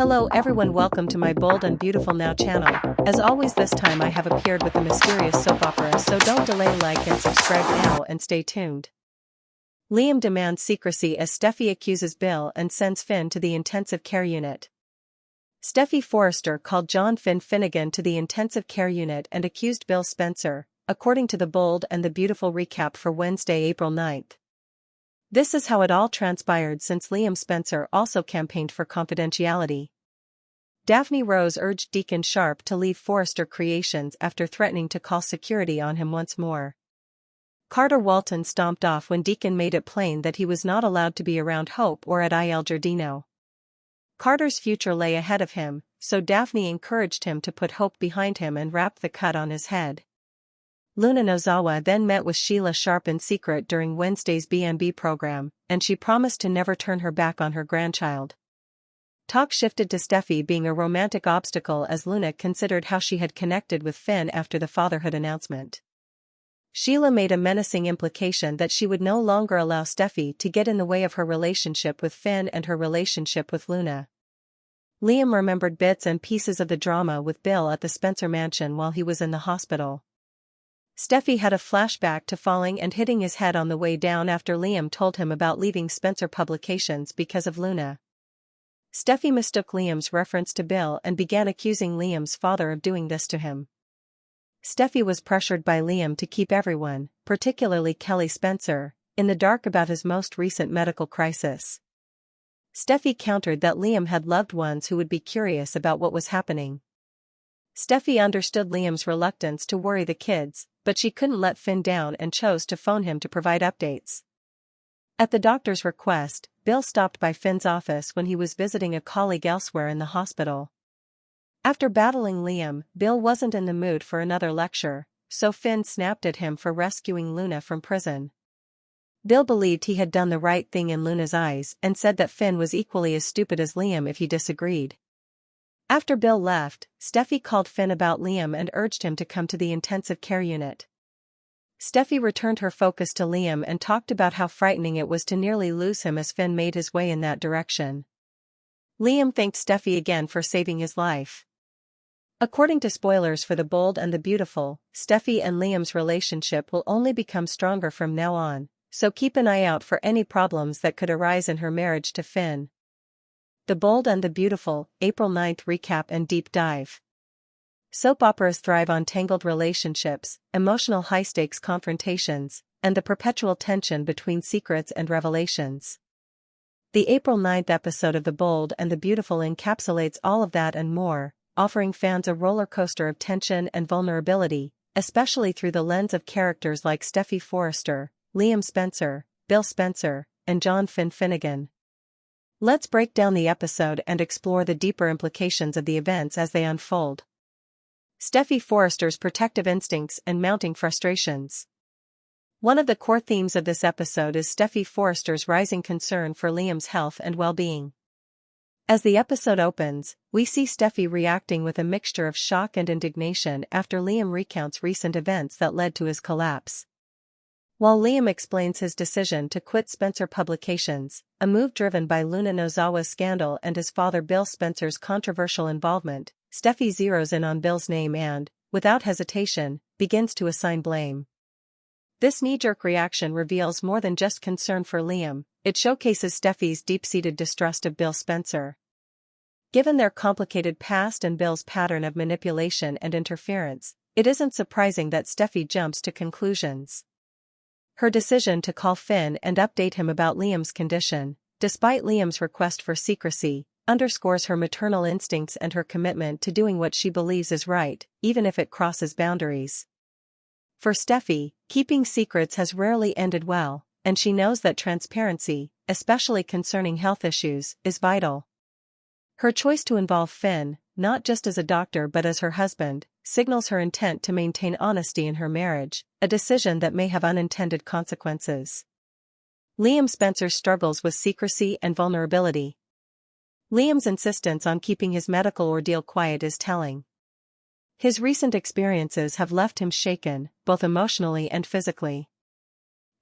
Hello everyone, welcome to my Bold and Beautiful Now channel. As always, this time I have appeared with a mysterious soap opera, so don't delay, like and subscribe now and stay tuned. Liam demands secrecy as Steffi accuses Bill and sends Finn to the intensive care unit. Steffi Forrester called John Finnegan to the intensive care unit and accused Bill Spencer, according to the Bold and the Beautiful recap for Wednesday, April 9th. This is how it all transpired, since Liam Spencer also campaigned for confidentiality. Daphne Rose urged Deacon Sharp to leave Forrester Creations after threatening to call security on him once more. Carter Walton stomped off when Deacon made it plain that he was not allowed to be around Hope or at Il Giardino. Carter's future lay ahead of him, so Daphne encouraged him to put Hope behind him and wrap the cut on his head. Luna Nozawa then met with Sheila Sharp in secret during Wednesday's B&B program, and she promised to never turn her back on her grandchild. Talk shifted to Steffi being a romantic obstacle as Luna considered how she had connected with Finn after the fatherhood announcement. Sheila made a menacing implication that she would no longer allow Steffi to get in the way of her relationship with Finn and her relationship with Luna. Liam remembered bits and pieces of the drama with Bill at the Spencer mansion while he was in the hospital. Steffi had a flashback to falling and hitting his head on the way down after Liam told him about leaving Spencer Publications because of Luna. Steffi mistook Liam's reference to Bill and began accusing Liam's father of doing this to him. Steffi was pressured by Liam to keep everyone, particularly Kelly Spencer, in the dark about his most recent medical crisis. Steffi countered that Liam had loved ones who would be curious about what was happening. Steffi understood Liam's reluctance to worry the kids, but she couldn't let Finn down and chose to phone him to provide updates. At the doctor's request, Bill stopped by Finn's office when he was visiting a colleague elsewhere in the hospital. After battling Liam, Bill wasn't in the mood for another lecture, so Finn snapped at him for rescuing Luna from prison. Bill believed he had done the right thing in Luna's eyes and said that Finn was equally as stupid as Liam if he disagreed. After Bill left, Steffi called Finn about Liam and urged him to come to the intensive care unit. Steffi returned her focus to Liam and talked about how frightening it was to nearly lose him as Finn made his way in that direction. Liam thanked Steffi again for saving his life. According to spoilers for The Bold and the Beautiful, Steffi and Liam's relationship will only become stronger from now on, so keep an eye out for any problems that could arise in her marriage to Finn. The Bold and the Beautiful, April 9th recap and deep dive. Soap operas thrive on tangled relationships, emotional high-stakes confrontations, and the perpetual tension between secrets and revelations. The April 9th episode of The Bold and the Beautiful encapsulates all of that and more, offering fans a roller coaster of tension and vulnerability, especially through the lens of characters like Steffi Forrester, Liam Spencer, Bill Spencer, and John Finnegan. Let's break down the episode and explore the deeper implications of the events as they unfold. Steffi Forrester's protective instincts and mounting frustrations. One of the core themes of this episode is Steffi Forrester's rising concern for Liam's health and well-being. As the episode opens, we see Steffi reacting with a mixture of shock and indignation after Liam recounts recent events that led to his collapse. While Liam explains his decision to quit Spencer Publications, a move driven by Luna Nozawa's scandal and his father Bill Spencer's controversial involvement, Steffi zeroes in on Bill's name and, without hesitation, begins to assign blame. This knee-jerk reaction reveals more than just concern for Liam, it showcases Steffi's deep-seated distrust of Bill Spencer. Given their complicated past and Bill's pattern of manipulation and interference, it isn't surprising that Steffi jumps to conclusions. Her decision to call Finn and update him about Liam's condition, despite Liam's request for secrecy, underscores her maternal instincts and her commitment to doing what she believes is right, even if it crosses boundaries. For Steffi, keeping secrets has rarely ended well, and she knows that transparency, especially concerning health issues, is vital. Her choice to involve Finn, not just as a doctor but as her husband, signals her intent to maintain honesty in her marriage, a decision that may have unintended consequences. Liam Spencer struggles with secrecy and vulnerability. Liam's insistence on keeping his medical ordeal quiet is telling. His recent experiences have left him shaken, both emotionally and physically.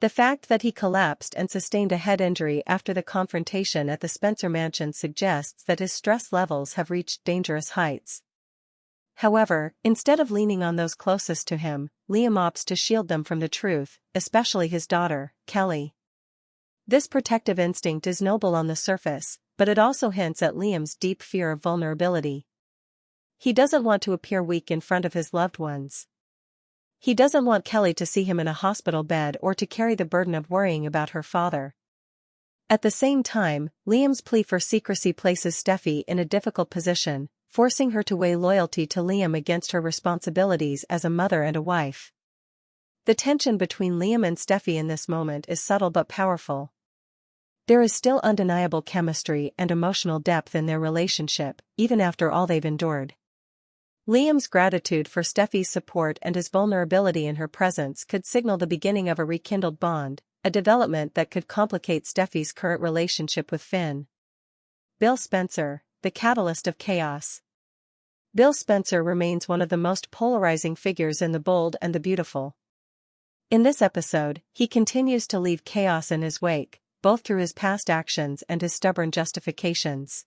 The fact that he collapsed and sustained a head injury after the confrontation at the Spencer mansion suggests that his stress levels have reached dangerous heights. However, instead of leaning on those closest to him, Liam opts to shield them from the truth, especially his daughter, Kelly. This protective instinct is noble on the surface, but it also hints at Liam's deep fear of vulnerability. He doesn't want to appear weak in front of his loved ones. He doesn't want Kelly to see him in a hospital bed or to carry the burden of worrying about her father. At the same time, Liam's plea for secrecy places Steffi in a difficult position, forcing her to weigh loyalty to Liam against her responsibilities as a mother and a wife. The tension between Liam and Steffi in this moment is subtle but powerful. There is still undeniable chemistry and emotional depth in their relationship, even after all they've endured. Liam's gratitude for Steffi's support and his vulnerability in her presence could signal the beginning of a rekindled bond, a development that could complicate Steffi's current relationship with Finn. Bill Spencer, the catalyst of chaos. Bill Spencer remains one of the most polarizing figures in The Bold and the Beautiful. In this episode, he continues to leave chaos in his wake, both through his past actions and his stubborn justifications.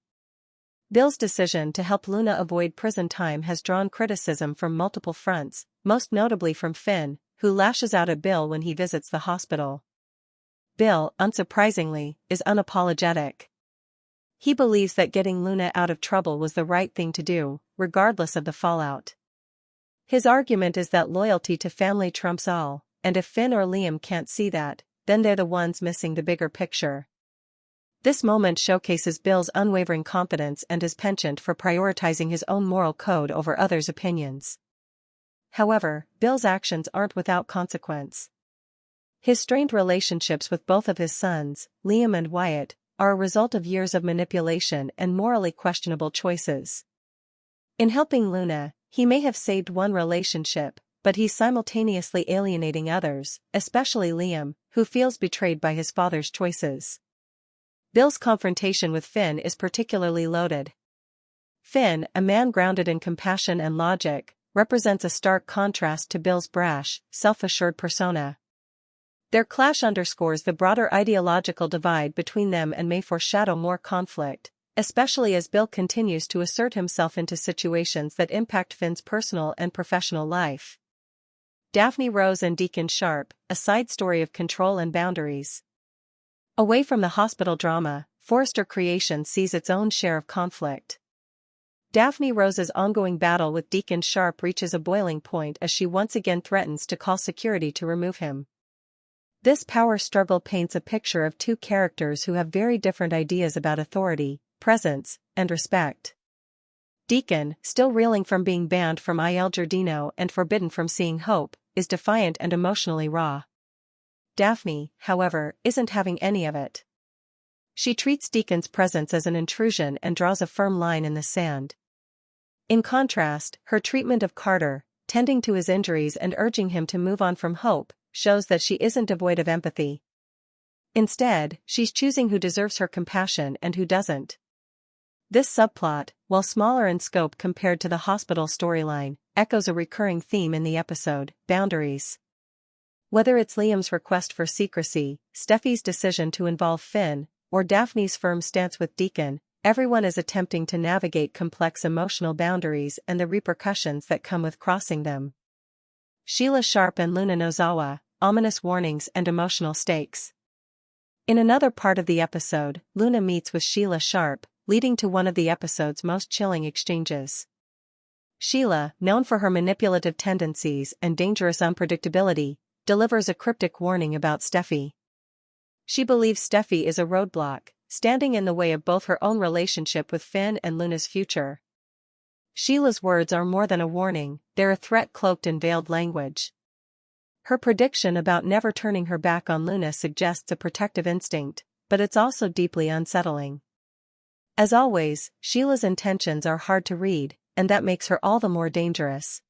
Bill's decision to help Luna avoid prison time has drawn criticism from multiple fronts, most notably from Finn, who lashes out at Bill when he visits the hospital. Bill, unsurprisingly, is unapologetic. He believes that getting Luna out of trouble was the right thing to do, regardless of the fallout. His argument is that loyalty to family trumps all, and if Finn or Liam can't see that, then they're the ones missing the bigger picture. This moment showcases Bill's unwavering confidence and his penchant for prioritizing his own moral code over others' opinions. However, Bill's actions aren't without consequence. His strained relationships with both of his sons, Liam and Wyatt, are a result of years of manipulation and morally questionable choices. In helping Luna, he may have saved one relationship, but he's simultaneously alienating others, especially Liam, who feels betrayed by his father's choices. Bill's confrontation with Finn is particularly loaded. Finn, a man grounded in compassion and logic, represents a stark contrast to Bill's brash, self-assured persona. Their clash underscores the broader ideological divide between them and may foreshadow more conflict, especially as Bill continues to assert himself into situations that impact Finn's personal and professional life. Daphne Rose and Deacon Sharp, a side story of control and boundaries. Away from the hospital drama, Forrester Creations sees its own share of conflict. Daphne Rose's ongoing battle with Deacon Sharp reaches a boiling point as she once again threatens to call security to remove him. This power struggle paints a picture of two characters who have very different ideas about authority, presence, and respect. Deacon, still reeling from being banned from Il Giardino and forbidden from seeing Hope, is defiant and emotionally raw. Daphne, however, isn't having any of it. She treats Deacon's presence as an intrusion and draws a firm line in the sand. In contrast, her treatment of Carter, tending to his injuries and urging him to move on from Hope, shows that she isn't devoid of empathy. Instead, she's choosing who deserves her compassion and who doesn't. This subplot, while smaller in scope compared to the hospital storyline, echoes a recurring theme in the episode, boundaries. Whether it's Liam's request for secrecy, Steffi's decision to involve Finn, or Daphne's firm stance with Deacon, everyone is attempting to navigate complex emotional boundaries and the repercussions that come with crossing them. Sheila Sharp and Luna Nozawa, ominous warnings and emotional stakes. In another part of the episode, Luna meets with Sheila Sharp, leading to one of the episode's most chilling exchanges. Sheila, known for her manipulative tendencies and dangerous unpredictability, delivers a cryptic warning about Steffi. She believes Steffi is a roadblock, standing in the way of both her own relationship with Finn and Luna's future. Sheila's words are more than a warning, they're a threat cloaked in veiled language. Her prediction about never turning her back on Luna suggests a protective instinct, but it's also deeply unsettling. As always, Sheila's intentions are hard to read, and that makes her all the more dangerous.